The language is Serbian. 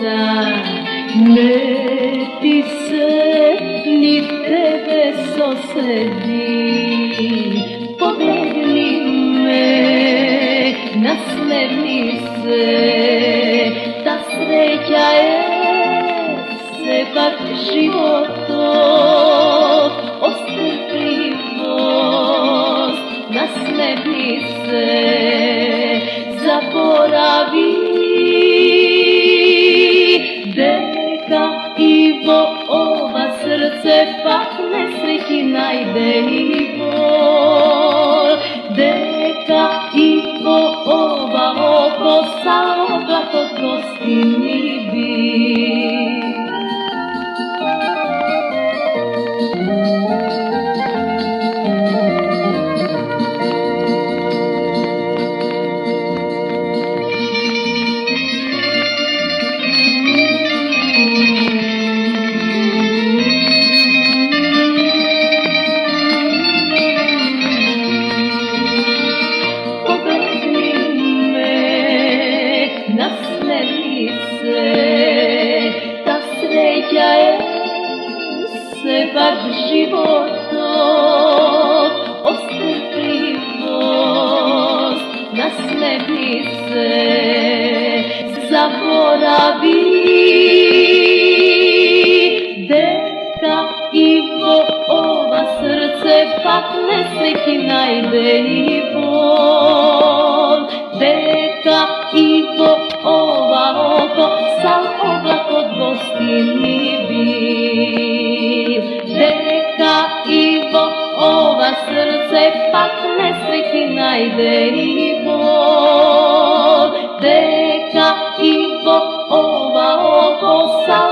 Ne ti se ni tebe sosedi, pogledni me, nasmejni se, ta sreća je sepak životov, ostrpljivost, nasmejni se, zaboravi. Deka Ivo, ova srce pak nesreći najde i bol. Deka Ivo, ova oko samo blago gosti mi bi. Nasmejni se, ta sreća je sepak životov, ostrpljivost, nasmejni se, zaboravi. Deka Ivo, ova srce pak nesreći najde i bol. Deka Ivo, ova oko sam oblak od gosti mi bil. Deka Ivo, ova srce pak nesreći najde i bol. Deka Ivo, ova oko sam